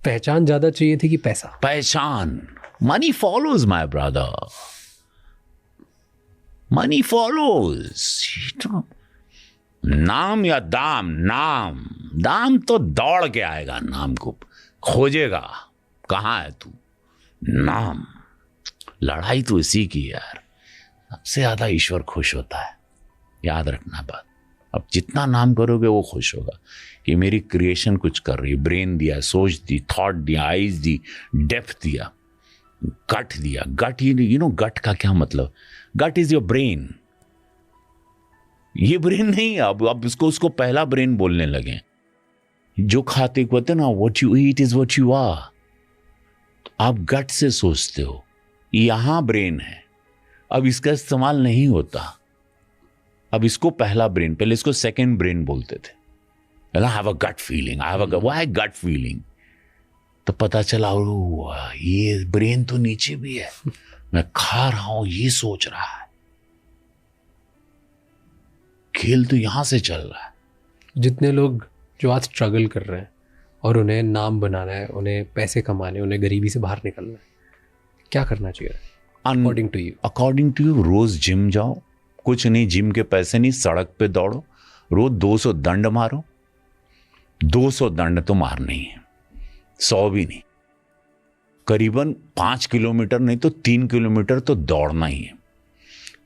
पहचान ज्यादा चाहिए थी कि पैसा? पहचान. Money follows my brother, money follows. नाम या दाम? दाम तो दौड़ के आएगा, नाम को खोजेगा. कहाँ है तू? नाम. लड़ाई तो इसी की यार. सबसे ज्यादा ईश्वर खुश होता है, याद रखना बात. अब जितना नाम करोगे वो खुश होगा कि मेरी क्रिएशन कुछ कर रही है. ब्रेन दिया, सोच दी, थॉट दिया, आइज दी, डेप्थ दिया, गट दिया. गट, यू नो गट का क्या मतलब? गट इज योर ब्रेन. ये ब्रेन नहीं, अब उसको पहला ब्रेन बोलने लगे. जो खाते कहते ना, what you eat is what you are. आप गट से सोचते हो. यहां ब्रेन है, अब इसका इस्तेमाल नहीं होता. अब इसको पहला ब्रेन, पहले इसको सेकंड ब्रेन बोलते थे. I have a gut feeling, I have a why gut feeling. तो पता चला ये ब्रेन तो नीचे भी है, मैं खा रहा हूं ये सोच रहा है. खेल तो यहां से चल रहा है. जितने लोग जो आज स्ट्रगल कर रहे हैं और उन्हें नाम बनाना है, उन्हें पैसे कमाने, उन्हें गरीबी से बाहर निकलना है, क्या करना चाहिए according to you? According to you, रोज जिम जाओ. कुछ नहीं, जिम के पैसे नहीं, सड़क पे दौड़ो. रोज 200 दंड मारो. 200 दंड तो मारने ही है, 100 भी नहीं. करीबन 5 किलोमीटर नहीं तो 3 किलोमीटर तो दौड़ना ही है.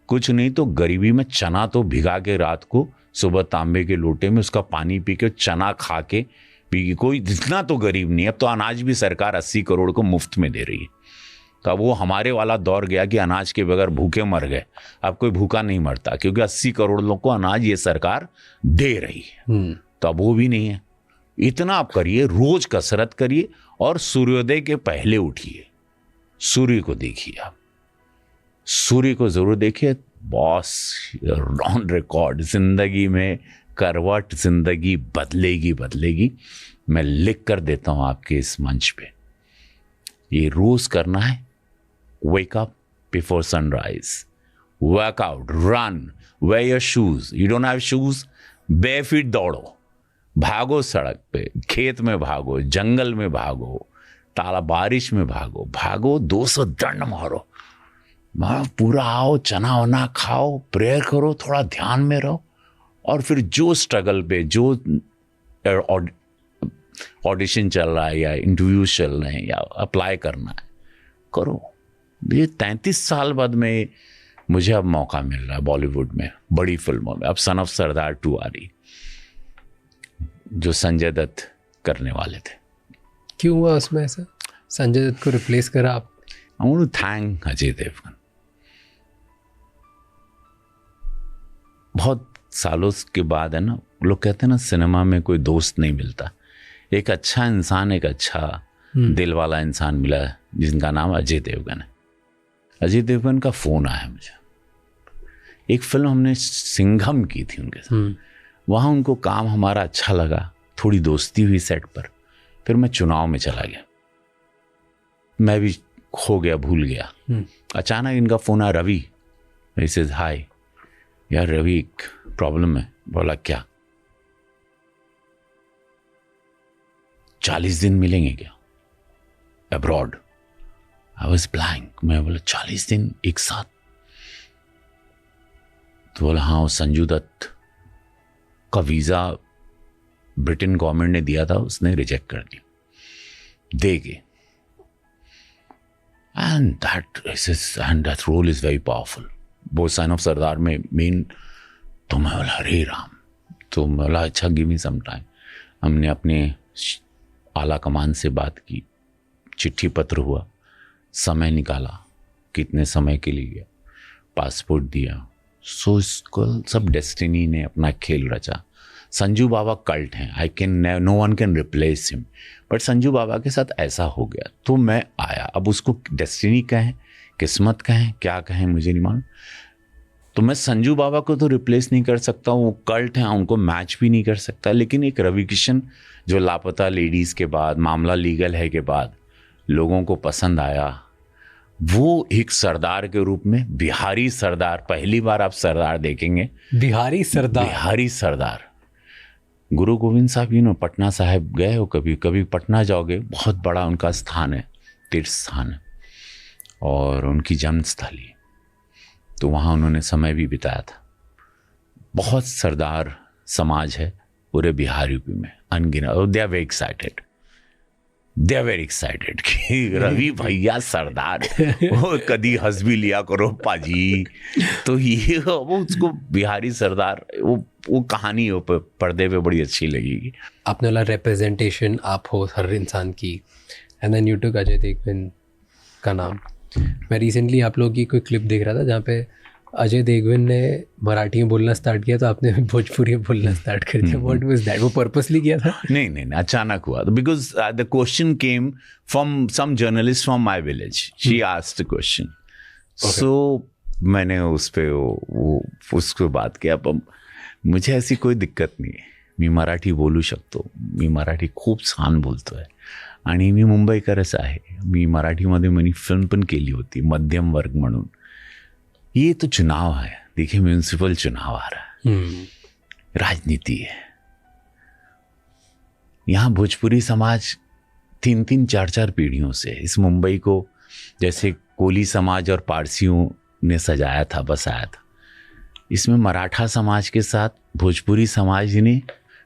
कुछ नहीं तो गरीबी में चना तो भिगा के रात को, सुबह तांबे के लोटे में उसका पानी पी के, चना खा के पी. कोई जितना तो गरीब नहीं. अब तो अनाज भी सरकार 80 करोड़ को मुफ्त में दे रही है. तो अब वो हमारे वाला दौर गया कि अनाज के बगैर भूखे मर गए. अब कोई भूखा नहीं मरता क्योंकि 80 करोड़ लोगों को अनाज ये सरकार दे रही है. तो अब वो भी नहीं है. इतना आप करिए, रोज कसरत करिए और सूर्योदय के पहले उठिए. सूर्य को देखिए, आप सूर्य को जरूर देखिए. बॉस, ऑन रिकॉर्ड, जिंदगी में करवट, जिंदगी बदलेगी. मैं लिख कर देता हूं आपके इस मंच पे, ये रोज करना है. Wake up before sunrise, work out, run, wear your shoes. You don't have shoes, bare feet दौड़ो, भागो. सड़क पे, खेत में भागो, जंगल में भागो, ताला बारिश में भागो. 200 दंड मारो. पूरा आओ, चना वना खाओ, प्रेयर करो, थोड़ा ध्यान में रहो. और फिर जो स्ट्रगल पे, जो ऑडिशन चल रहा है या इंटरव्यू चल रहे हैं या अप्लाई करना है, करो. ये 33 साल बाद में मुझे अब मौका मिल रहा है बॉलीवुड में, बड़ी फिल्मों में. अब सन ऑफ सरदार 2 आ रही, जो संजय दत्त करने वाले थे. क्यों हुआ उसमें ऐसा? संजय दत्त को रिप्लेस करा आप? I want to thank Ajay Devgn. बहुत सालों के बाद है ना, लोग कहते हैं ना सिनेमा में कोई दोस्त नहीं मिलता. एक अच्छा इंसान, एक अच्छा दिल वाला इंसान मिला है जिनका नाम अजय देवगन है. अजय देवगन का फोन आया मुझे. एक फिल्म हमने सिंघम की थी उनके साथ. वहाँ उनको काम हमारा अच्छा लगा, थोड़ी दोस्ती हुई सेट पर. फिर मैं चुनाव में चला गया, मैं भी खो गया, भूल गया. अचानक इनका फोन आया, रवि. ही सेज हाय. यार रवि, एक प्रॉब्लम है. बोला क्या? 40 दिन मिलेंगे क्या अब्रॉड? I was blank. मैं बोला 40 दिन एक साथ? तो बोला हाँ, संजू दत्त का वीजा ब्रिटेन गवर्नमेंट ने दिया था, उसने रिजेक्ट कर दिया, देगे. And that role is very powerful. वो सन ऑफ सरदार में मेन. तो मैं बोला हरे राम. तो मैं बोला अच्छा, गिव मी सम टाइम. हमने अपने आला कमान से बात की, चिट्ठी पत्र हुआ, समय निकाला, कितने समय के लिए गया, पासपोर्ट दिया. सो इसको सब डेस्टिनी ने अपना खेल रचा. संजू बाबा कल्ट हैं, I can, no one can replace him. But Sanju Baba के साथ ऐसा हो गया तो मैं आया. अब उसको डेस्टिनी कहें, किस्मत कहें, क्या कहें, मुझे नहीं मालूम. तो मैं संजू बाबा को तो रिप्लेस नहीं कर सकता, वो कल्ट हैं, उनको मैच भी नहीं कर सकता. लेकिन एक रवि किशन जो लापता लेडीज़ के बाद, मामला लीगल है के बाद लोगों को पसंद आया, वो एक सरदार के रूप में, बिहारी सरदार, पहली बार आप सरदार देखेंगे. बिहारी सरदार. बिहारी सरदार. गुरु गोविंद साहब पटना साहिब गए हो कभी? कभी पटना जाओगे, बहुत बड़ा उनका स्थान है, तीर्थ स्थान है और उनकी जन्मस्थली, तो वहाँ उन्होंने समय भी बिताया था। बहुत सरदार समाज है पूरे बिहार यूपी में, अनगिनत, और दे आर वेरी एक्साइटेड कि रवि भैया सरदार वो कदी हंस भी लिया करो पाजी। तो ये वो उसको बिहारी सरदार वो कहानी हो पर्दे पे बड़ी अच्छी लगेगी। आपने वाला रिप्रेजेंटेशन आप हो हर इंसान की, and then you took Ajay Devgn का नाम। मैं रिसेंटली आप लोगों की कोई क्लिप देख रहा था जहाँ पे अजय देवगन ने मराठी में बोलना स्टार्ट किया तो आपने भोजपुरी में बोलना स्टार्ट कर दिया। What was that? वो पर्पसली किया था? नहीं, अचानक हुआ, because the question came from some journalist from my village, she asked the question, so मैंने उस पे वो उसको बात किया। पण मुझे ऐसी कोई दिक्कत नाही आहे, मी मराठी बोलू शकतो, मी मराठी खूप छान बोलतोय आणि मी मुंबईकरच आहे। मी मराठीमध्ये मी फिल्म पण केली होती मध्यम वर्ग म्हणून। ये तो चुनाव है, देखिए म्यूनिसिपल चुनाव आ रहा है, राजनीति है। यहाँ भोजपुरी समाज 3-3, 4-4 पीढ़ियों से इस मुंबई को जैसे कोली समाज और पारसियों ने सजाया था, बसाया था, इसमें मराठा समाज के साथ भोजपुरी समाज ने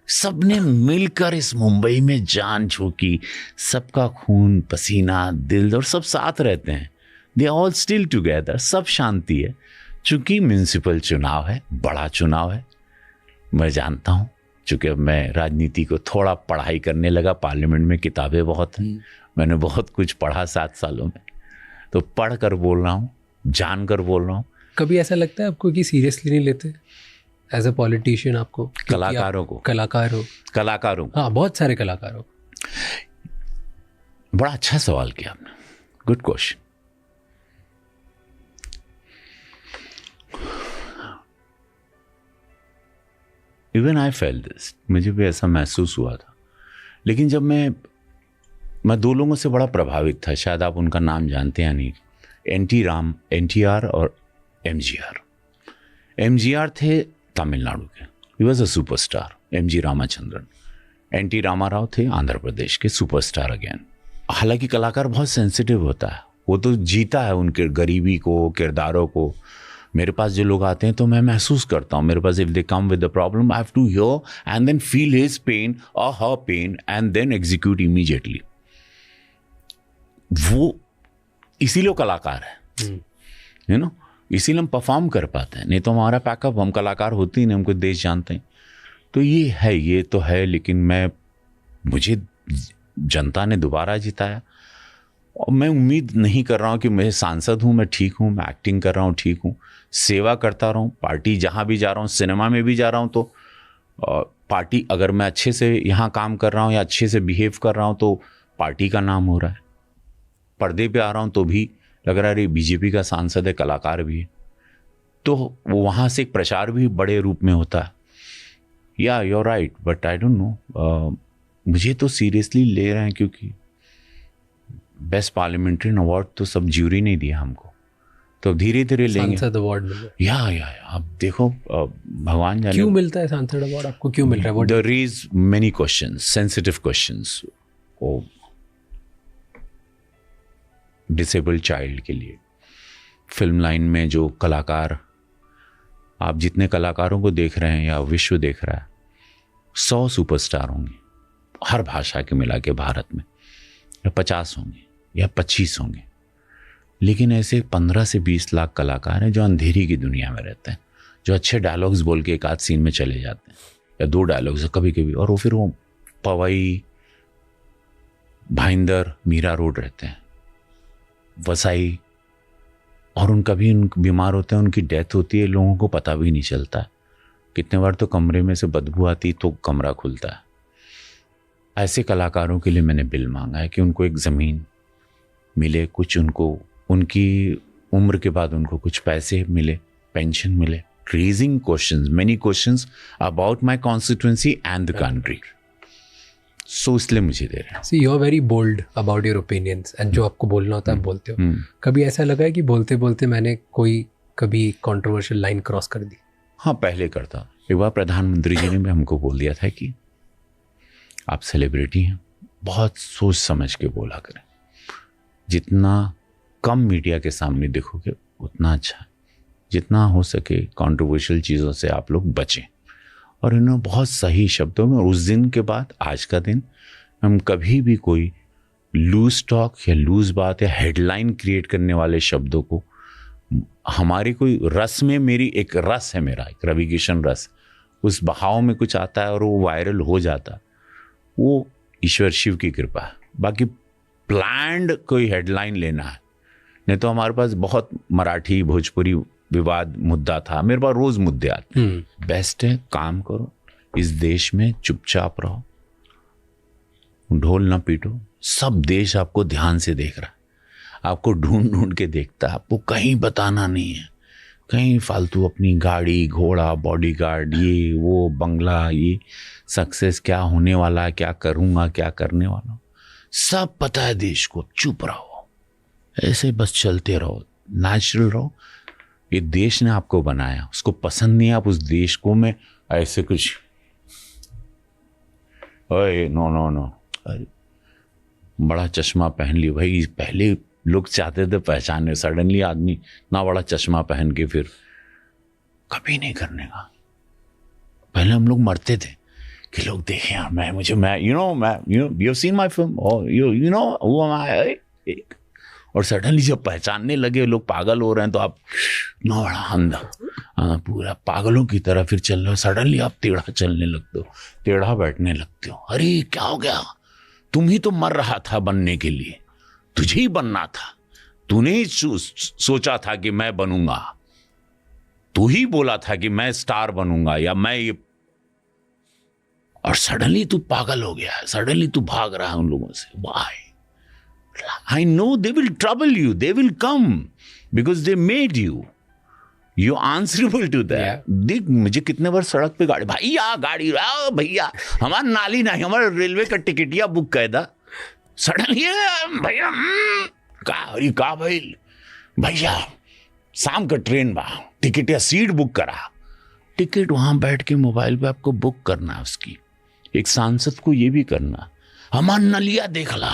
सबने मिलकर इस मुंबई में जान झोंकी, सबका खून पसीना दिल और सब साथ रहते हैं, दे ऑल स्टिल टुगेदर, सब शांति है। चूंकि म्यूनिसिपल चुनाव है, बड़ा चुनाव है, मैं जानता हूँ, चूंकि अब मैं राजनीति को थोड़ा पढ़ाई करने लगा, पार्लियामेंट में किताबें बहुत हैं, मैंने बहुत कुछ पढ़ा 7 सालों में, तो पढ़ कर बोल रहा हूँ, जान कर बोल रहा हूँ। कभी ऐसा लगता है आपको कि सीरियसली नहीं लेते एज अ पॉलिटिशियन आपको? कलाकारों को, कलाकारों, हाँ, बहुत सारे कलाकारों। बड़ा अच्छा सवाल किया आपने, good question. Even I felt this, मुझे भी ऐसा महसूस हुआ था। लेकिन जब मैं 2 लोगों से बड़ा प्रभावित था, शायद आप उनका नाम जानते हैं नहीं, NTR और MGR। MGR थे तमिलनाडु के, he was a superstar, MG Ramachandran. NT Rama Rao थे आंध्र प्रदेश के, सुपरस्टार अगेन। हालांकि कलाकार बहुत सेंसिटिव होता है, वो तो जीता है उनके गरीबी को, किरदारों को। मेरे पास जो लोग आते हैं तो मैं महसूस करता हूँ, मेरे पास if they come with the problem, I have to hear and then feel his pain और her pain and then execute immediately. वो इसीलिए कलाकार है, यू नो, इसीलिए हम परफॉर्म कर पाते हैं, नहीं तो हमारा पैकअप, हम कलाकार होते ही नहीं, हमको देश जानते हैं। तो ये तो है, लेकिन मुझे जनता ने दोबारा जिताया और मैं उम्मीद नहीं कर रहा हूँ कि मैं सांसद हूँ, मैं ठीक हूँ, मैं एक्टिंग कर रहा हूँ, ठीक हूँ, सेवा करता रहा हूँ, पार्टी जहाँ भी जा रहा हूँ, सिनेमा में भी जा रहा हूँ तो पार्टी, अगर मैं अच्छे से यहाँ काम कर रहा हूँ या अच्छे से बिहेव कर रहा हूँ तो पार्टी का नाम हो रहा है। पर्दे पे आ रहा हूँ तो भी लग रहा है बीजेपी का सांसद है, कलाकार भी है, तो वो वहाँ से एक प्रचार भी बड़े रूप में होता है। Yeah you are right, but I don't know, मुझे तो सीरियसली ले रहे हैं क्योंकि बेस्ट पार्लियामेंट्रियन अवार्ड तो सब ज्यूरी ने दिया हमको, तो धीरे धीरे लेंगे। सांसद अवार्ड मिला, या अब देखो, भगवान जाने क्यों मिलता है सांसद अवार्ड आपको, क्यों मिल रहा है? There is many questions, sensitive questions. Oh disabled child के लिए फिल्म लाइन में जो कलाकार, आप जितने कलाकारों को देख रहे हैं या विश्व देख रहा है, 100 सुपरस्टार होंगे हर भाषा के मिला के भारत में, या 50 होंगे या 25 होंगे, लेकिन ऐसे 15 से 20 लाख कलाकार हैं जो अंधेरी की दुनिया में रहते हैं, जो अच्छे डायलॉग्स बोल के एक आध सीन में चले जाते हैं, या 2 डायलॉग्स कभी कभी, और वो फिर वो पवई, भाईंदर, मीरा रोड रहते हैं, वसाई, और उन बीमार होते हैं, उनकी डेथ होती है, लोगों को पता भी नहीं चलता। कितने बार तो कमरे में से बदबू आती तो कमरा खुलता है। ऐसे कलाकारों के लिए मैंने बिल मांगा है कि उनको एक ज़मीन मिले, कुछ उनको उनकी उम्र के बाद उनको कुछ पैसे मिले, पेंशन मिले। Raising questions, many questions about my constituency and the country, so इसलिए मुझे दे रहे हैं। See you are very bold about your opinions, and जो आपको बोलना होता है बोलते हो। कभी ऐसा लगा है कि बोलते बोलते मैंने कभी कंट्रोवर्शियल लाइन क्रॉस कर दी? हाँ, पहले करता। एक बार प्रधानमंत्री जी ने भी हमको बोल दिया था कि आप सेलिब्रिटी हैं, बहुत सोच समझ के बोला करें। जितना कम मीडिया के सामने दिखोगे उतना अच्छा है। जितना हो सके कंट्रोवर्शियल चीज़ों से आप लोग बचें। और इन्होंने बहुत सही शब्दों में, उस दिन के बाद आज का दिन हम कभी भी कोई लूज टॉक या लूज बात या हेडलाइन क्रिएट करने वाले शब्दों को, हमारी कोई रस में, मेरी एक रस है, मेरा एक रवि किशन रस, उस बहाव में कुछ आता है और वो वायरल हो जाता, वो ईश्वर शिव की कृपा है। बाकी प्लान्ड कोई हेडलाइन लेना है, नहीं तो हमारे पास बहुत मराठी भोजपुरी विवाद मुद्दा था, मेरे पास रोज मुद्दे आते। बेस्ट है काम करो, इस देश में चुपचाप रहो, ढोल ना पीटो। सब देश आपको ध्यान से देख रहा है, आपको ढूंढ ढूंढ के देखता है, आपको कहीं बताना नहीं है। कहीं फालतू अपनी गाड़ी घोड़ा बॉडीगार्ड ये वो बंगला, ये सक्सेस क्या होने वाला है, क्या करूँगा, क्या करने वाला हूँ, सब पता है देश को। चुप रहो, ऐसे बस चलते रहो, नेचुरल रहो। ये देश ने आपको बनाया, उसको पसंद नहीं है आप उस देश को में ऐसे कुछ ओए नो नो नो, अरे बड़ा चश्मा पहन लिया भाई। पहले लोग चाहते थे पहचाने, सडनली आदमी ना बड़ा चश्मा पहन के फिर कभी नहीं करने का। पहले हम लोग मरते थे कि लोग देखें यार मैं यू सीन माय फिल्म और यू नो हु एम आई, और सडनली जब पहचानने लगे लोग पागल हो रहे हैं तो आप ना बड़ा अंधा पूरा पागलों की तरह फिर चल रहे हो। सडनली आप टेढ़ा चलने लगते हो, टेढ़ा बैठने लगते हो। अरे क्या हो गया, तुम ही तो मर रहा था बनने के लिए, तुझे ही बनना था, तूने ही सोचा था कि मैं बनूंगा, तू ही बोला था कि मैं स्टार बनूंगा या मैं ये, और सडनली तू पागल हो गया है, सडनली तू भाग रहा है उन लोगों से। Why? I know they will trouble you, they will come because they made you. You're answerable to that. Yeah. देख मुझे कितने बार सड़क पे भैया गाड़ी भैया हमारा नाली नहीं, हमारा रेलवे का टिकटिया बुक कर दा। सडनली भैया का भैया शाम का ट्रेन बा, टिकट या सीट बुक करा। टिकट वहां बैठ के मोबाइल पे आपको बुक करना है उसकी। एक सांसद को ये भी करना, हमारा नलिया देख ला,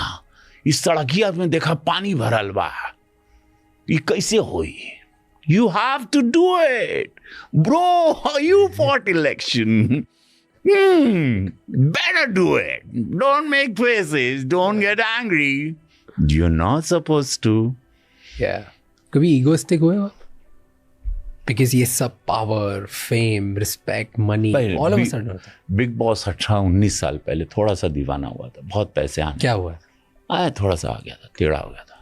इस सड़किया में देखा पानी भरल बा, ये कैसे होई? You have to do it, bro. You fought election. Better do it. Don't make faces. Don't get angry. You're not supposed to. Yeah. कभी egoistic हुए आप? Because ये सब power, fame, respect, money, all of a sudden होता है। Big Boss 18-19 साल पहले थोड़ा सा दीवाना हुआ था, बहुत पैसे आने। क्या हुआ? आया थोड़ा सा आ गया था, टेढ़ा हो गया था।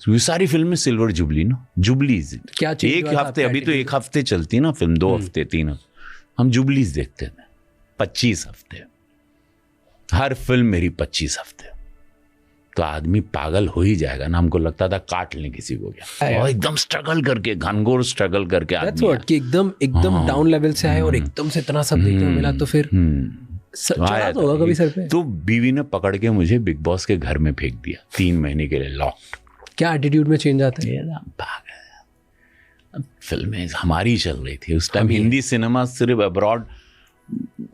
ये सारी फिल्में सिल्वर जुबली ना, जुबलीज क्या एक हफ्ते, अभी तो एक हफ्ते चलती ना फिल्म, 2 हफ्ते 3 हफ्ते, हम जुबलीज देखते थे 25 हफ्ते, हर फिल्म मेरी 25 हफ्ते। तो आदमी पागल हो ही जाएगा ना, हमको लगता था काट लें किसी को क्या, और एकदम स्ट्रगल करके, घनघोर स्ट्रगल करके आदमी कि एकदम डाउन लेवल से आए और एकदम से इतना सब देखने को मिला, तो फिर आया तो होगा कभी सर पे। तो बीवी ने पकड़ के मुझे बिग बॉस के घर में फेंक दिया 3 महीने के लिए, लॉक्ड। क्या एटीट्यूड में चेंज आता है? फिल्में हमारी चल रही थी उस टाइम, हिंदी सिनेमा सिर्फ अब्रॉड,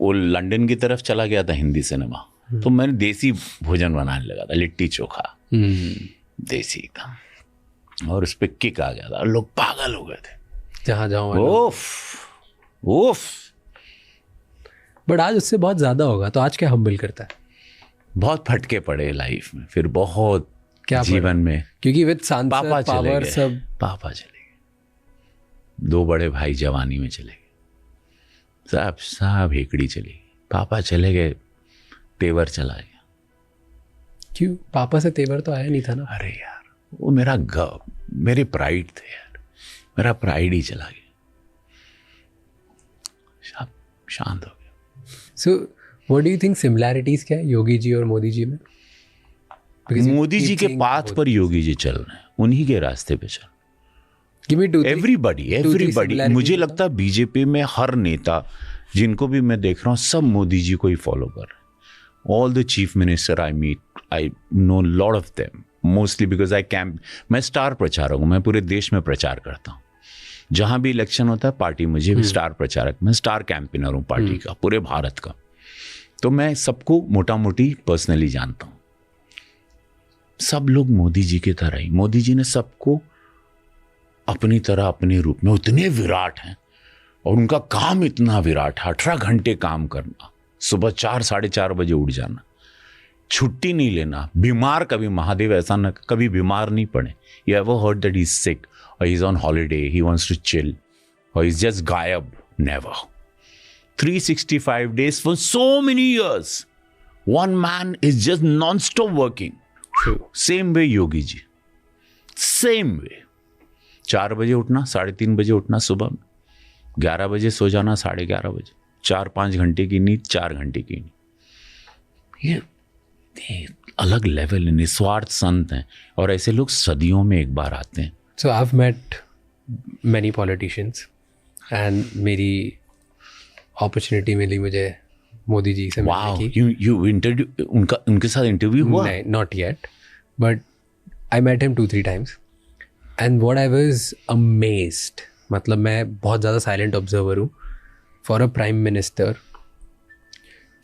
वो लंदन की तरफ चला गया था हिंदी सिनेमा, तो मैंने देसी भोजन बनाने लगा था, लिट्टी चोखा देसी एकदम, और उस पर किक आ गया था, लोग पागल हो गए थे जहाँ जाओ। ओफ बट आज उससे बहुत ज्यादा होगा, तो आज क्या हम्बल करता है? बहुत फटके पड़े लाइफ में, फिर बहुत क्या जीवन में, क्योंकि विद पापा पावर सब, पापा चले गए, 2 बड़े भाई जवानी में चले गए, सब हेकड़ी चली गई, पापा चले गए, तेवर चला गया। क्यों? पापा से तेवर तो आया नहीं था ना। अरे यार वो मेरे प्राइड थे यार, मेरा प्राइड ही चला गया, सब शांत हो गया। So, what do you think similarities क्या है योगी जी और मोदी जी में? मोदी जी के पाथ पर योगी जी चल रहे हैं, उन्हीं के रास्ते पे चल। एवरीबडी मुझे लगता है बीजेपी में हर नेता जिनको भी मैं देख रहा हूँ, सब मोदी जी को ही फॉलो कर रहे हैं। All the chief minister I meet, I know lot of them, mostly because मैं स्टार प्रचारक हूँ, मैं पूरे देश में प्रचार करता हूँ। जहाँ भी इलेक्शन होता है पार्टी, मुझे भी स्टार प्रचारक, मैं स्टार कैंपेनर हूँ पार्टी का, पूरे भारत का। तो मैं सबको मोटा मोटी पर्सनली जानता हूँ। सब लोग मोदी जी की तरह ही, मोदी जी ने सबको अपनी तरह अपने रूप में उतने विराट हैं और उनका काम इतना विराट है, 18 घंटे काम करना, सुबह 4 साढ़े 4 बजे उठ जाना, छुट्टी नहीं लेना, बीमार कभी, महादेव ऐसा ना कभी बीमार नहीं पड़े। You ever heard that he is sick और he is on holiday, he wants to chill और इज जस्ट गायब? Never. 365 days for so many years, one man is just non-stop working. True. Same way Yogi ji, same way। 4 बजे उठना, 3:30 बजे उठना सुबह में, 11 बजे सो जाना, 11:30 बजे, 4-5 घंटे की नींद, 4 घंटे की नींद। ये अलग लेवल है, निस्वार्थ संत हैं और ऐसे लोग सदियों में एक बार आते हैं। So I've met many politicians and मेरी अपॉर्चुनिटी मिली मुझे मोदी जी से मिलने की। यू इंटरव्यू उनके साथ इंटरव्यू हुआ? नहीं, not yet, but I met him 2-3 times and what I was amazed, मतलब मैं बहुत ज़्यादा साइलेंट ऑब्जर्वर हूँ फॉर अ प्राइम मिनिस्टर,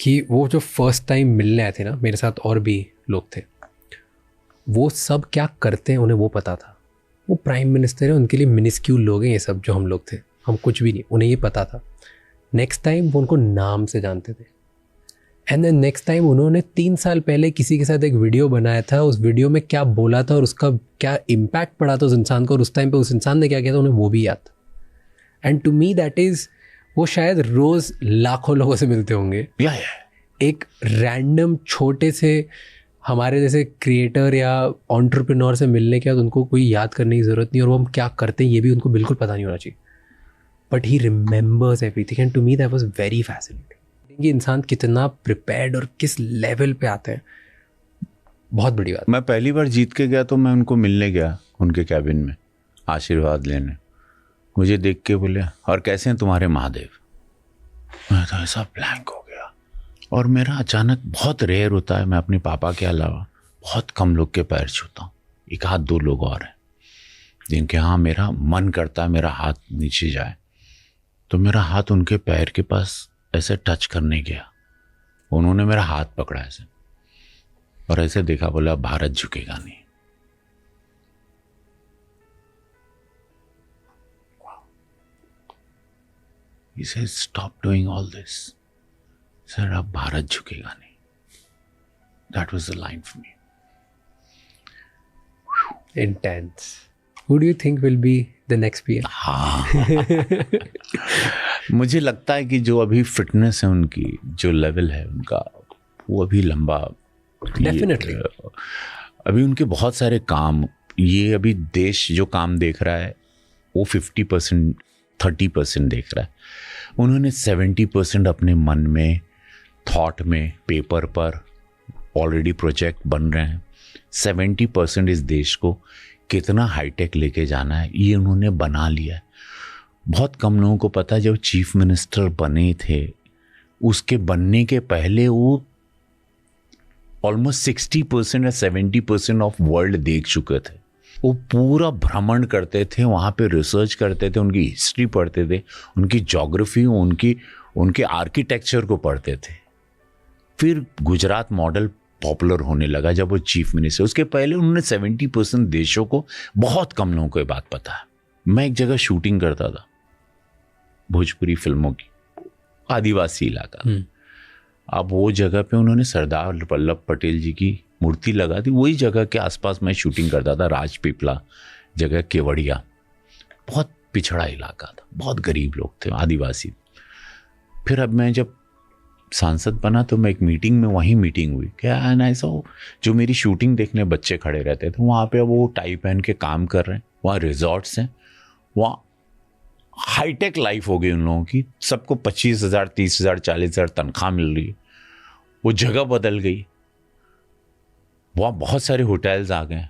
कि वो जो फर्स्ट टाइम मिलने आए थे ना, मेरे साथ और भी लोग थे, वो सब क्या करते हैं उन्हें वो पता था। वो प्राइम मिनिस्टर है, उनके लिए मिनिस्क्यूल लोग हैं ये सब जो हम लोग थे, हम कुछ भी नहीं, उन्हें ये पता था। नेक्स्ट टाइम वो उनको नाम से जानते थे। एंड देन नेक्स्ट टाइम उन्होंने 3 साल पहले किसी के साथ एक वीडियो बनाया था, उस वीडियो में क्या बोला था और उसका क्या इम्पैक्ट पड़ा था उस इंसान को, और उस टाइम पे उस इंसान ने क्या किया था उन्हें वो भी याद था। And to me that is, वो शायद रोज़ लाखों लोगों से मिलते होंगे, एक रैंडम छोटे से हमारे जैसे क्रिएटर या एंटरप्रेन्योर से मिलने के बाद उनको कोई याद करने की ज़रूरत नहीं, और वो हम क्या करते हैं ये भी उनको बिल्कुल पता नहीं होना चाहिए, but he remembers everything. And to me that was very fascinating कि इंसान कितना प्रिपेयर्ड और किस लेवल पे आता है, बहुत बड़ी बात। मैं पहली बार जीत के गया तो मैं उनको मिलने गया उनके कैबिन में, आशीर्वाद लेने। मुझे देख के बोले, और कैसे हैं तुम्हारे महादेव? मैं तो ऐसा ब्लैंक हो गया। और मेरा अचानक, बहुत रेयर होता है, मैं अपने पापा के अलावा बहुत कम लोग के पैर छूता हूँ, 1-2 लोग और हैं जिनके यहाँ मेरा मन करता है मेरा हाथ नीचे जाए, तो मेरा हाथ उनके पैर के पास ऐसे टच करने गया, उन्होंने मेरा हाथ पकड़ा ऐसे और ऐसे देखा, बोला भारत झुकेगा नहीं। He said, stop doing all this. Sir, अब भारत झुकेगा नहीं। That was the line for me. Intense. Who do you think will be the next PM? हाँ मुझे लगता है कि जो अभी फिटनेस है उनकी, जो लेवल है उनका, वो अभी लंबा, Definitely. अभी उनके बहुत सारे काम, ये अभी देश जो काम देख रहा है वो 50% 30% देख रहा है। उन्होंने 70% अपने मन में, थॉट में, पेपर पर ऑलरेडी प्रोजेक्ट बन रहे हैं। 70% इस देश को कितना हाईटेक लेके जाना है ये उन्होंने बना लिया है। बहुत कम लोगों को पता है, जब चीफ मिनिस्टर बने थे उसके बनने के पहले वो ऑलमोस्ट 60% या 70% ऑफ वर्ल्ड देख चुके थे। वो पूरा भ्रमण करते थे, वहाँ पे रिसर्च करते थे, उनकी हिस्ट्री पढ़ते थे, उनकी ज्योग्राफी, उनके आर्किटेक्चर को पढ़ते थे। फिर गुजरात मॉडल पॉपुलर होने लगा जब वो चीफ मिनिस्टर। उसके पहले उन्होंने 70% देशों को, बहुत कम लोगों को ये बात पता है। मैं एक जगह शूटिंग करता था भोजपुरी फिल्मों की, आदिवासी इलाका। अब वो जगह पे उन्होंने सरदार वल्लभ पटेल जी की मूर्ति लगा दी। वही जगह के आसपास मैं शूटिंग करता था, राजपीपला जगह, केवड़िया। बहुत पिछड़ा इलाका था, बहुत गरीब लोग थे, आदिवासी। फिर अब मैं जब सांसद बना तो मैं एक मीटिंग में, वहीं मीटिंग हुई क्या, एंड ऐसा जो मेरी शूटिंग देखने बच्चे खड़े रहते थे वहाँ पे, वो टाई पहन के काम कर रहे हैं। वहाँ रिजॉर्ट्स हैं, वहाँ हाईटेक लाइफ हो गई उन लोगों की। सबको 25,000 30,000 40,000 तनख्वाह मिल रही है। वो जगह बदल गई, वहाँ बहुत सारे होटल्स आ गए।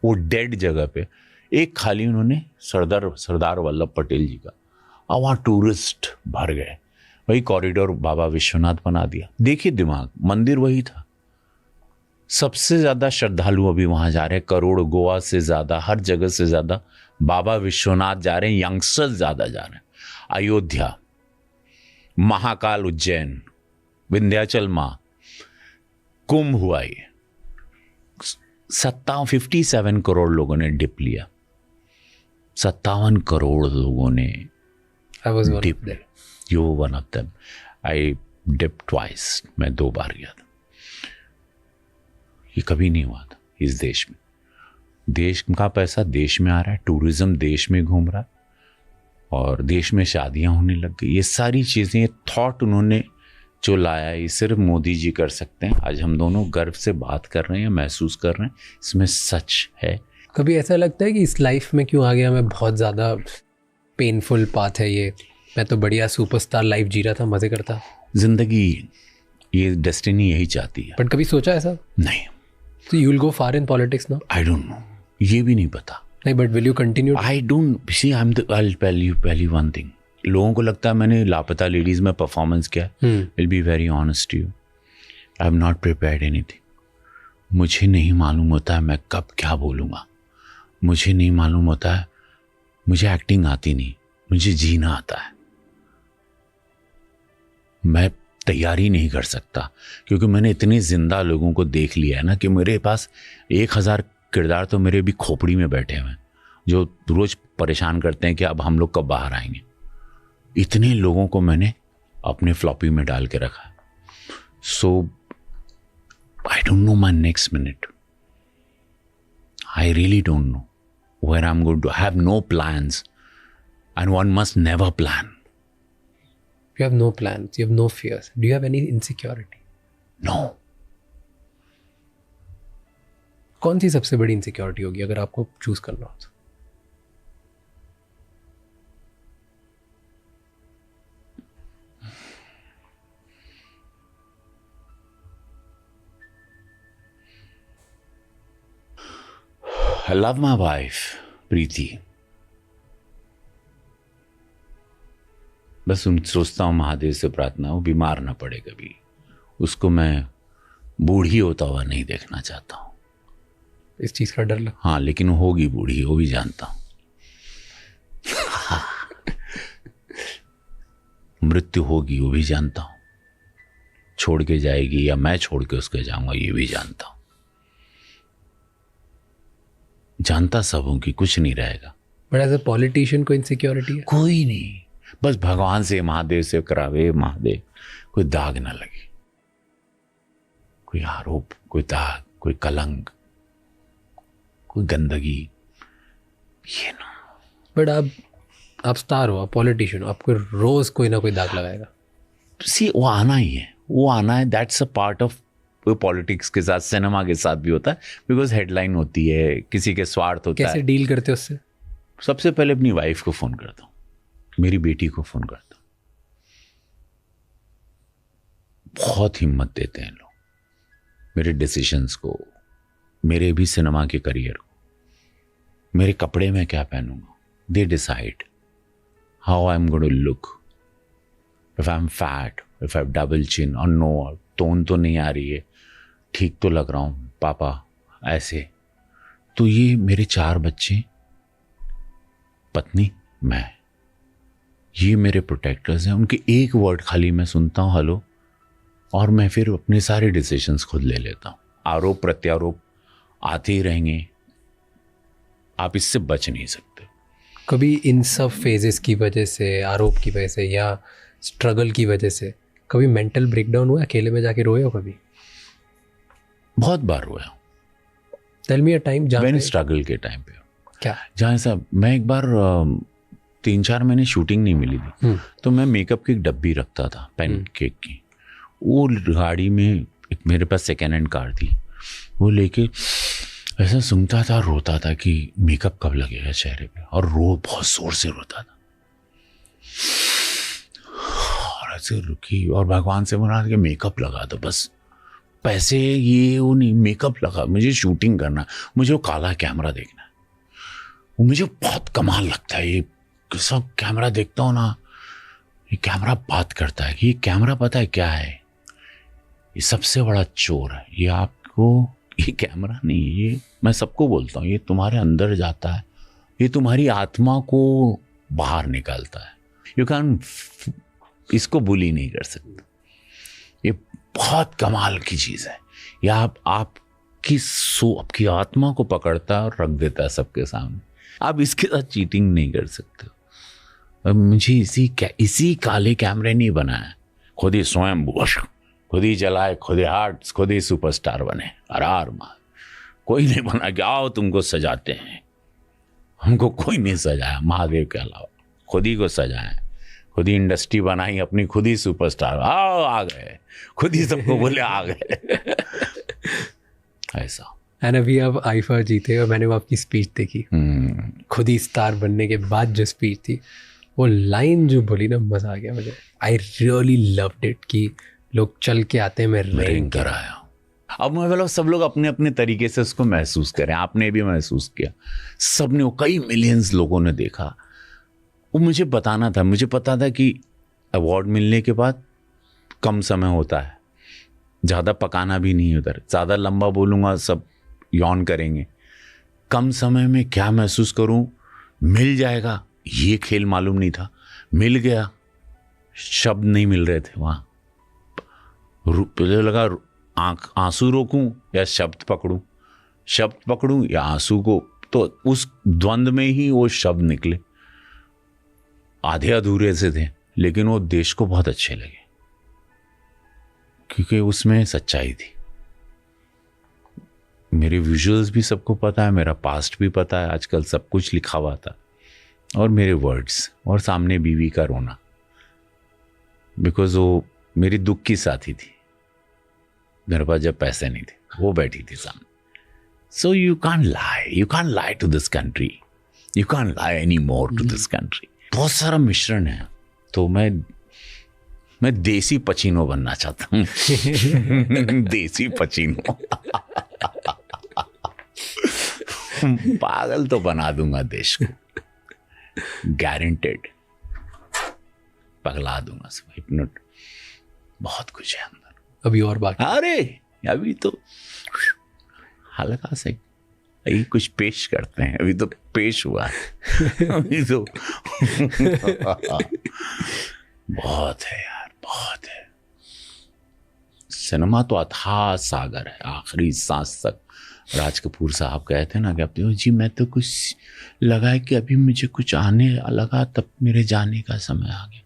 वो डेड जगह पे एक खाली उन्होंने सरदार वल्लभ पटेल जी का, और वहाँ टूरिस्ट भर गए। वही कॉरिडोर बाबा विश्वनाथ बना दिया। देखिए दिमाग, मंदिर वही था, सबसे ज़्यादा श्रद्धालु अभी वहाँ जा रहे हैं, करोड़, गोवा से ज़्यादा, हर जगह से ज़्यादा बाबा विश्वनाथ जा रहे हैं, यंगस्टर्स ज़्यादा जा रहे हैं। अयोध्या, महाकाल उज्जैन, विंध्याचल माँ, कुंभ हुआ, ये 57 करोड़ लोगों ने डिप लिया। 57 करोड़ लोगों ने I was one dip of them. लिया। You one of them. I dip twice, मैं 2 बार गया था। ये कभी नहीं हुआ था इस देश में। देश का पैसा देश में आ रहा है, टूरिज्म देश में घूम रहा है, और देश में शादियां होने लग गई। ये सारी चीज़ें, ये थॉट उन्होंने जो लाया, ये सिर्फ मोदी जी कर सकते हैं। आज हम दोनों गर्व से बात कर रहे हैं, महसूस कर रहे हैं, इसमें सच है। कभी ऐसा लगता है कि इस लाइफ में क्यों आ गया मैं, बहुत ज़्यादा पेनफुल पाथ है ये, मैं तो बढ़िया सुपरस्टार लाइफ जी रहा था, मज़े करता। जिंदगी, ये डेस्टिनी यही चाहती है। बट कभी सोचा ऐसा? नहीं, तो you will go far in politics now? I don't know, ये भी नहीं पता। नहीं, but will you continue? I don't see, I will tell you one thing. लोगों को लगता है मैंने लापता लेडीज में परफॉर्मेंस किया। Will be very honest to you, I have not prepared anything. मुझे नहीं मालूम होता है मैं कब क्या बोलूँगा, मुझे नहीं मालूम होता है, मुझे एक्टिंग आती नहीं, मुझे जीना आता है। मैं तैयारी नहीं कर सकता, क्योंकि मैंने इतने जिंदा लोगों को देख लिया है ना, कि मेरे पास 1000 किरदार तो मेरे भी खोपड़ी में बैठे हुए हैं, जो रोज परेशान करते हैं कि अब हम लोग कब बाहर आएंगे। इतने लोगों को मैंने अपने फ्लॉपी में डाल के रखा। So I don't know my next minute, I really don't know where I'm going to have no plans, and one must never plan. You have no plans, you have no fears. Do you have any insecurity? No. कौन सी सबसे बड़ी insecurity होगी अगर आपको choose करना हो तो? I love my wife, प्रीति। बस सोचता हूँ महादेव से प्रार्थना हो बीमार ना पड़े कभी, उसको मैं बूढ़ी होता हुआ नहीं देखना चाहता हूँ। इस चीज का डर लगता? हाँ, लेकिन वो होगी बूढ़ी, वो भी जानता हूँ। मृत्यु होगी, वो भी जानता हूँ। छोड़ के जाएगी या मैं छोड़ के उसके जाऊंगा, ये भी जानता हूँ। जानता सब हूं कि कुछ नहीं रहेगा। बट एज ए पॉलिटिशियन कोई इनसिक्योरिटी है? कोई नहीं, बस भगवान से, महादेव से करावे, महादेव कोई दाग ना लगे, कोई आरोप, कोई दाग, कोई कलंक, कोई गंदगी, ये ना। बट आप स्टार हो, आप पॉलिटिशियन हो, आपको रोज कोई ना कोई दाग लगाएगा। सी, वो आना ही है, वो आना है। That's a part of politics के साथ, सिनेमा के साथ भी होता है, बिकॉज हेडलाइन होती है, किसी के स्वार्थ होता है। कैसे डील करते हो उससे? सबसे पहले अपनी वाइफ को फोन करता हूँ, मेरी बेटी को फोन करता हूँ। बहुत हिम्मत देते हैं लोग मेरे डिसीजंस को, मेरे भी सिनेमा के करियर को, मेरे कपड़े में क्या पहनूंगा। They decide how I am going to look, if I am fat, if I have double chin और नो, टोन तो नहीं आ रही है, ठीक तो लग रहा हूँ पापा, ऐसे। तो ये मेरे 4 बच्चे, पत्नी, मैं, ये मेरे प्रोटेक्टर्स हैं। उनके एक वर्ड खाली मैं सुनता हूँ, हेलो, और मैं फिर अपने सारे डिसीजंस खुद ले लेता हूँ। आरोप प्रत्यारोप आते ही रहेंगे, आप इससे बच नहीं सकते। कभी इन सब फेजेस की वजह से, आरोप की वजह से या स्ट्रगल की वजह से कभी मेंटल ब्रेकडाउन हुआ? अकेले में जाके रोए हो कभी? बहुत बार रोया। टेल मी अ टाइम जहाँ मैंने पे- स्ट्रगल के टाइम पे, क्या? जहाँ ऐसा, मैं एक बार 3-4 महीने शूटिंग नहीं मिली थी, तो मैं मेकअप की एक डब्बी रखता था, पेन केक की। वो गाड़ी में एक मेरे पास सेकेंड हैंड कार थी, वो लेके ऐसा सुनता था, रोता था कि मेकअप कब लगेगा चेहरे पे, और बहुत जोर से रोता था। और ऐसे रुकी और भगवान से बोला कि मेकअप लगा दो, बस पैसे ये वो नहीं, मेकअप लगा, मुझे शूटिंग करना, मुझे वो काला कैमरा देखना है। वो मुझे बहुत कमाल लगता है, ये सब कैमरा देखता हूँ ना, ये कैमरा बात करता है कि ये कैमरा पता है क्या है, ये सबसे बड़ा चोर है, ये आपको ये कैमरा नहीं, ये मैं सबको बोलता हूँ, ये तुम्हारे अंदर जाता है, ये तुम्हारी आत्मा को बाहर निकालता है। यू कैन, इसको बुली नहीं कर सकते। ये बहुत कमाल की चीज़ है। ये आपकी आत्मा को पकड़ता है और रख देता है सबके सामने। आप इसके साथ चीटिंग नहीं कर सकते। अब मुझे इसी काले कैमरे नहीं बनाया, खुद ही स्वयं खुद ही जलाए, खुद ही हार्ट, खुद ही सुपरस्टार बने। कोई नहीं बना कि आओ तुमको सजाते हैं। हमको कोई नहीं सजाया महादेव के अलावा, खुद ही को सजाया, खुद ही इंडस्ट्री बनाई अपनी, खुद ही सुपरस्टार, आओ आ गए, खुद ही सबको बोले आ गए। ऐसा। एंड अभी आप आईफा जीते और मैंने वो आपकी स्पीच देखी, खुद ही स्टार बनने के बाद जो स्पीच थी, वो लाइन जो बोली ना, मजा आ गया मुझे। आई रियली लव्ड इट कि लोग चल के आते हैं, मैं रेंग कराया। अब मैं बोला सब लोग अपने अपने तरीके से उसको महसूस करें। आपने भी महसूस किया, सबने, वो कई मिलियंस लोगों ने देखा। वो मुझे बताना था, मुझे पता था कि अवार्ड मिलने के बाद कम समय होता है, ज़्यादा पकाना भी नहीं उधर, ज़्यादा लंबा बोलूँगा सब यौन करेंगे। कम समय में क्या महसूस करूँ, मिल जाएगा, ये खेल मालूम नहीं था। मिल गया, शब्द नहीं मिल रहे थे वहाँ। पहले लगा आंसू रोकूं या शब्द पकड़ूं या आंसू को, तो उस द्वंद में ही वो शब्द निकले। आधे अधूरे से थे, लेकिन वो देश को बहुत अच्छे लगे क्योंकि उसमें सच्चाई थी। मेरे विजुअल्स भी सबको पता है, मेरा पास्ट भी पता है, आजकल सब कुछ लिखा हुआ था, और मेरे वर्ड्स, और सामने बीवी का रोना, बिकॉज वो मेरी दुख की साथी थी। मेरे पास जब पैसे नहीं थे, वो बैठी थी सामने। So you can't lie to this country, you can't lie any more to this country. बहुत सारा मिश्रण है। तो मैं देसी पचीनो बनना चाहता हूँ। देसी पचीनो। पागल तो बना दूंगा देश को, गारंटेड। पगला दूंगा सब, हिप्नोट, बहुत कुछ है अंदर अभी और बाकी। अरे अभी तो हल्का से यही कुछ पेश करते हैं, अभी तो पेश हुआ है। अभी तो बहुत है यार, बहुत है। सिनेमा तो अथाह सागर है, आखिरी सांस तक। राज कपूर साहब कहते हैं ना कि अब जी मैं तो कुछ लगा है कि अभी मुझे कुछ आने लगा, तब मेरे जाने का समय आ गया।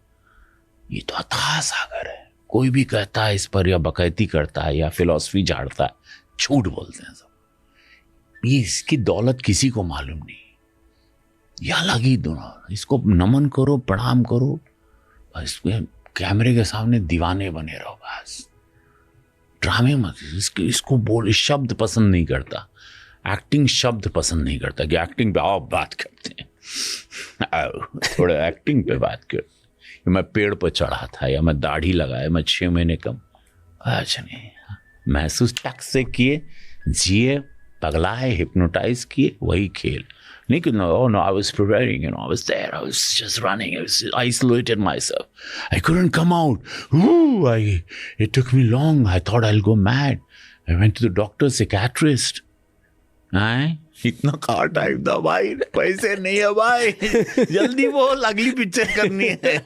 ये तो अथाह सागर है। कोई भी कहता है इस पर, या बकैती करता है या फिलॉसफी झाड़ता है, झूठ बोलते हैं सब। ये इसकी दौलत किसी को मालूम नहीं, ये अलग ही दुनिया। इसको नमन करो, प्रणाम करो, बस कैमरे के सामने दीवाने बने रहो, बस ड्रामे मत। इसको बोल, शब्द पसंद नहीं करता, एक्टिंग शब्द पसंद नहीं करता कि एक्टिंग पे आओ बात करते हैं, आओ थोड़ा एक्टिंग पे बात कर। मैं पेड़ पर चढ़ा था, या मैं दाढ़ी लगाया, मैं 6 महीने कम, अच्छा नहीं, महसूस टक से किए, जिए, पगला है, हिप्नोटाइज किए, वही खेल। नहीं कि no, I was preparing, I was there, I was just running, I was isolated myself, I couldn't come out. It took me long, I thought I'll go mad. I went to the doctor, psychiatrist. इतना कहाँ time था भाई, पैसे नहीं है भाई, जल्दी बोल अगली पिक्चर करनी है,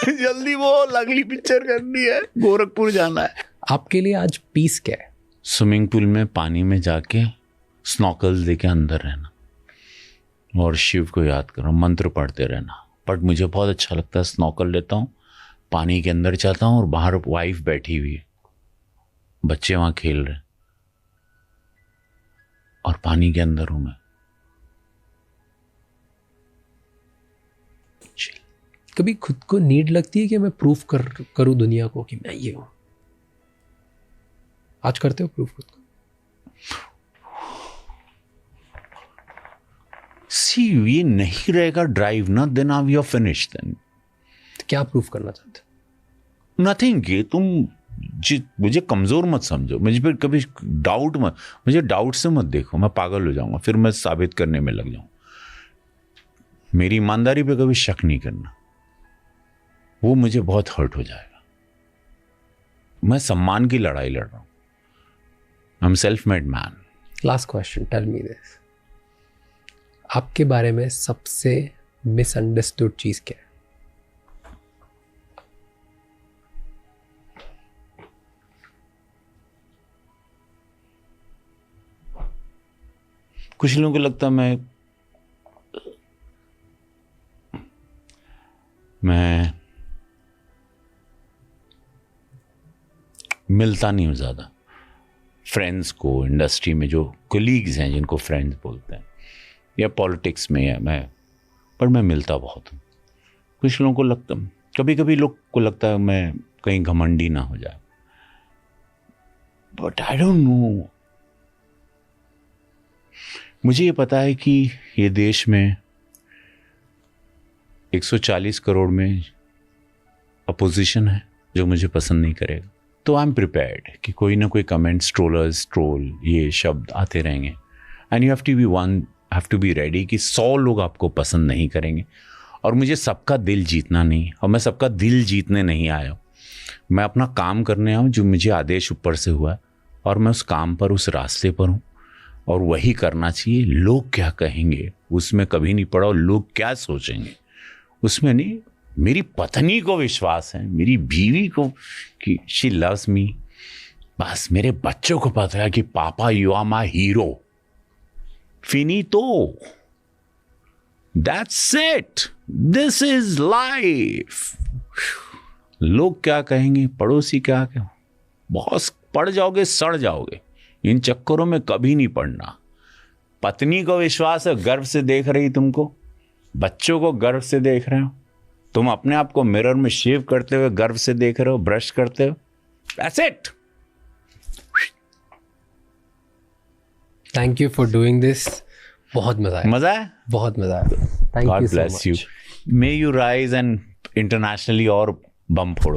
जल्दी बोल अगली पिक्चर करनी है, गोरखपुर जाना है। आपके लिए आज पीस क्या है? स्विमिंग पूल में पानी में जाके स्नॉकल्स लेके अंदर रहना और शिव को याद करो, मंत्र पढ़ते रहना। बट मुझे बहुत अच्छा लगता है, स्नॉकल लेता हूँ, पानी के अंदर जाता हूँ और बाहर वाइफ बैठी हुई है, बच्चे वहाँ खेल रहे और पानी के अंदर हूं मैं। कभी खुद को नीड लगती है कि मैं प्रूफ करूं दुनिया को कि मैं ये हूं? आज करते हो प्रूफ खुद को? सी, ये नहीं रहेगा ड्राइव ना, देन आर यू फिनिश्ड। देन क्या प्रूफ करना चाहते? नथिंग। ये तुम मुझे कमजोर मत समझो, मुझे फिर कभी डाउट मत, मुझे डाउट से मत देखो, मैं पागल हो जाऊंगा, फिर मैं साबित करने में लग जाऊं। मेरी ईमानदारी पे कभी शक नहीं करना, वो मुझे बहुत हर्ट हो जाएगा। मैं सम्मान की लड़ाई लड़ रहा हूं, I am self made man. Last question, tell me this, आपके बारे में सबसे मिसअंडरस्टूड चीज़ क्या है? कुछ लोगों को लगता है मैं मिलता नहीं हूँ ज़्यादा फ्रेंड्स को, इंडस्ट्री में जो कोलीग्स हैं जिनको फ्रेंड्स बोलते हैं, या पॉलिटिक्स में, या पर मैं मिलता बहुत हूँ। कुछ लोगों को लगता, कभी कभी लोग को लगता है मैं कहीं घमंडी ना हो जाए, बट आई डोंट नो। मुझे ये पता है कि ये देश में 140 करोड़ में अपोजिशन है जो मुझे पसंद नहीं करेगा, तो आई एम प्रिपेयर्ड कि कोई ना कोई कमेंट्स, ट्रोलर्स, ट्रोल, ये शब्द आते रहेंगे, and you have to be ready कि 100 लोग आपको पसंद नहीं करेंगे। और मुझे सबका दिल जीतना नहीं, और मैं सबका दिल जीतने नहीं आया हूँ। मैं अपना काम करने आया हूँ जो मुझे आदेश ऊपर से हुआ है, और मैं उस काम पर, उस रास्ते पर हूँ, और वही करना चाहिए। लोग क्या कहेंगे उसमें कभी नहीं पड़ा, और लोग क्या सोचेंगे उसमें नहीं। मेरी पत्नी को विश्वास है, मेरी बीवी को, कि शी लव्स मी। बस मेरे बच्चों को पता है कि papa you are my hero, finito, that's it, this is life. लोग क्या कहेंगे, पड़ोसी क्या कहेंगे, बहुत पड़ जाओगे, सड़ जाओगे। इन चक्करों में कभी नहीं पड़ना। पत्नी को विश्वास है, गर्व से देख रही तुमको, बच्चों को गर्व से देख रहे हो, तुम अपने आप को मिरर में शेव करते हुए गर्व से देख रहे हो, ब्रश करते हो, that's it. Thank you for doing this. बहुत मजा आया। मजा है, बहुत मजा आया। Thank you God so bless you. Much. May you rise and internationally और बम फोड़ो।